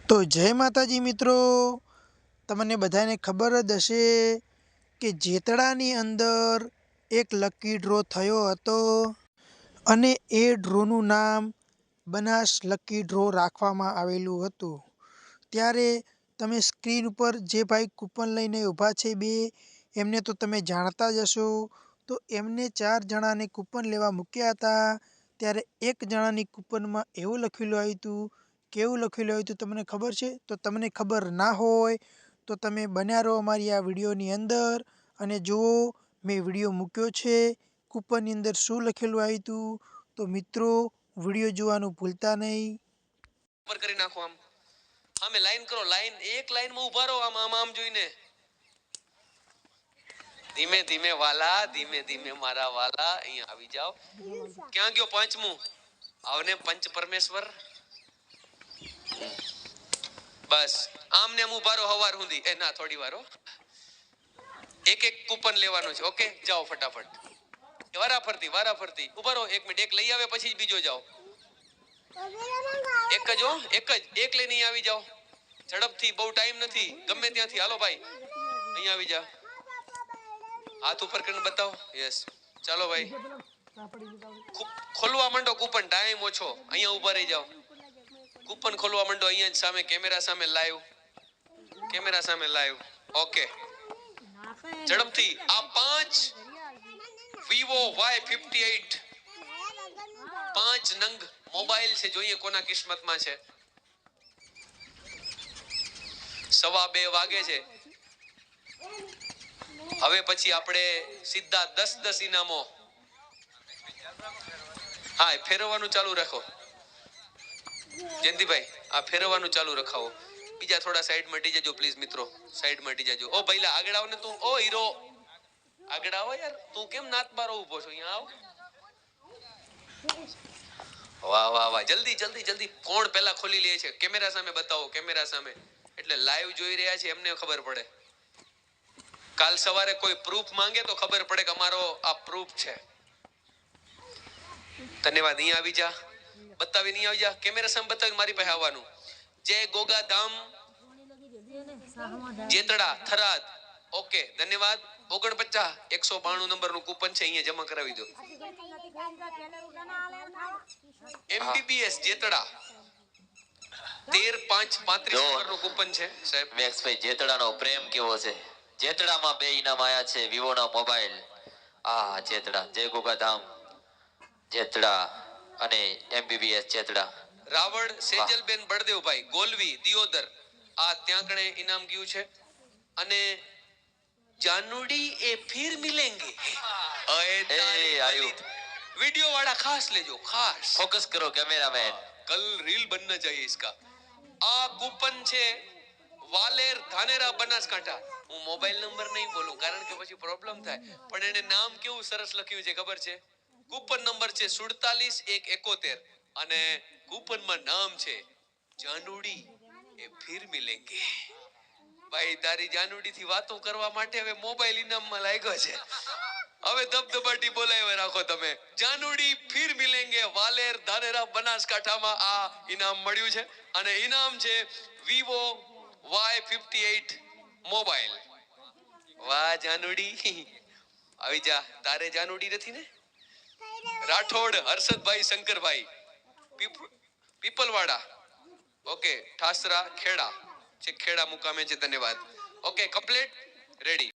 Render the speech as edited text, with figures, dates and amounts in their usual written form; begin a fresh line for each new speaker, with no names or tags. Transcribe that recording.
તો જય માતાજી મિત્રો, તમને બધાને ખબર જ હશે કે જેતળાની અંદર એક લકી ડ્રો થયો હતો અને એ ડ્રોનું નામ બનાસ લકી ડ્રો રાખવામાં આવેલું હતું। ત્યારે તમે સ્ક્રીન ઉપર જે ભાઈ કૂપન લઈને ઊભા છે બે, એમને તો તમે જાણતા જ હશો। તો એમને 4 જણાને કૂપન લેવા મૂક્યા હતા। ત્યારે એક જણાની કૂપનમાં એવું લખેલું આવ્યું હતું, કેવું લખેલું આવ્યું હતું તમને ખબર છે? તો તમને ખબર ના હોય તો તમે બન્યા રહો અમારી આ વિડીયોની અંદર અને જુઓ મેં વિડીયો મૂક્યો છે કૂપનની અંદર શું લખેલું આવ્યું હતું। તો મિત્રો વિડીયો જોવાનું ભૂલતા નહીં।
ઉપર કરી નાખો, આમ સામે લાઈન કરો, લાઈન એક લાઈનમાં ઊભા રહો, આમ આમ આમ જોઈને ધીમે ધીમે વાલા, ધીમે ધીમે મારા વાલા અહીંયા આવી જાઓ। ક્યાં ગયો પાંચમું? આવને પંચ પરમેશ્વર। બસ આમ ને આમ ઊભા રહો હવાર સુધી, એ ના થોડી વાર હો, એક એક કૂપન લેવાનું છે। ઓકે જાઓ ફટાફટ, વારા ફરતી ઊભા રહો। 1 મિનિટ, એક લઈ આવે પછી બીજો જાઓ। એક જ હો, એક લઈને આવી જાઓ ઝડપથી, બહુ ટાઈમ નથી, ગમે ત્યાંથી હાલો ભાઈ, અહીંયા આવી જા, હાથ ઉપર કરીને બતાવો। યસ ચાલો ભાઈ, ખોલવા માંડો કૂપન, ટાઈમ ઓછો, અહીંયા ઊભા રહી જાઓ, કૂપન ખોલવા માંડો, અહીંયા જ સામે કેમેરા સામે લાઈવ, કેમેરા સામે લાઈવ। ઓકે ઝડપથી, આ 5 Vivo Y58 5 નંગ મોબાઈલ છે, જોઈએ કોના કિસ્મતમાં છે। 2:15 વાગે છે। હવે પછી આપણે સીધા 10 ઇનામો, હા ફેરવવાનું ચાલુ રાખો જયંતિભાઈ, આ ફેરવવાનું ચાલુ રખાવો। બીજા થોડા સાઈડ મટી જજો પ્લીઝ મિત્રો, સાઈડ મટી જજો। ઓ ભઈલા આગળ આવ ને તું, ઓ હીરો આગળ આવો યાર, તું કેમ નાત બારો ઊભો છો? અહીંયા આવ, વાહ વાહ વાહ, જલ્દી જલ્દી જલ્દી, કોણ પહેલા ખોલી લે છે? કેમેરા સામે બતાવો, કેમેરા સામે, એટલે લાઈવ જોઈ રહ્યા છે એમને ખબર પડે। કાલ સવારે કોઈ પ્રૂફ માંગે તો ખબર પડે કે અમારો આ પ્રૂફ છે। ધન્યવાદ, અહીંયા આવી જા, બતાવી નહીં આવી જા, કેમેરા સામે બતાવી મારી પાસે આવવાનું। જય ગોગાધામ જેતડા થરાદ, ઓકે ધન્યવાદ। 49 192 નંબરનું કૂપન છે, અહીંયા જમા કરાવી દો। MBBS જેતડા 13/5/35 નંબરનું કૂપન છે સાહેબ।
મેક્સભાઈ જેતડાનો પ્રેમ કેવો છે? જેતડામાં 2 ઇનામ આયા છે, વિવોના મોબાઈલ, આ જેતડા, જય ગોગાધામ જેતડા અને MBBS જેતડા।
રાવળ સેજલબેન બળદેવભાઈ ગોલવી દિયોદર, આ ત્યાં કણે ઇનામ ગયું છે। અને જાનુડી એ ફિર મિલેંગે, અય તારી
આયુ
वीडियो वाला खास लेजो, खास
फोकस करो कैमरामैन,
कल रील बनना चाहिए इसका। आ कूपन છે વાલેર ધાનેરા બનાસકાંઠા। હું મોબાઈલ નંબર નહીં બોલું કારણ કે પછી પ્રોબ્લેમ થાય, પણ એને નામ કેવું સરસ લખ્યું છે ખબર છે? કૂપન નંબર છે 47171 અને કૂપનમાં નામ છે જાનુડી એ ફિર મિલેંગે। ભાઈ તારી જાનુડી થી વાતો કરવા માટે હવે મોબાઈલ ઇનામમાં લાગ્યો છે। હવે ધબધબાટી બોલાવે રાખો તમે, જાનુડી ફિર મિલેંગે, વાલેર ધાનેરા બનાસકાંઠામાં આ ઇનામ મળ્યું છે અને ઇનામ છે Vivo Y58 મોબાઈલ। વાહ જાનુડી, આવી જા, તારે જાનુડી નથી ને? રાઠોડ હર્ષદભાઈ શંકરભાઈ પીપલવાડા, ઓકે ઠાસરા ખેડા છે, ખેડા મુકામે છે, ધન્યવાદ। Okay complete, ready.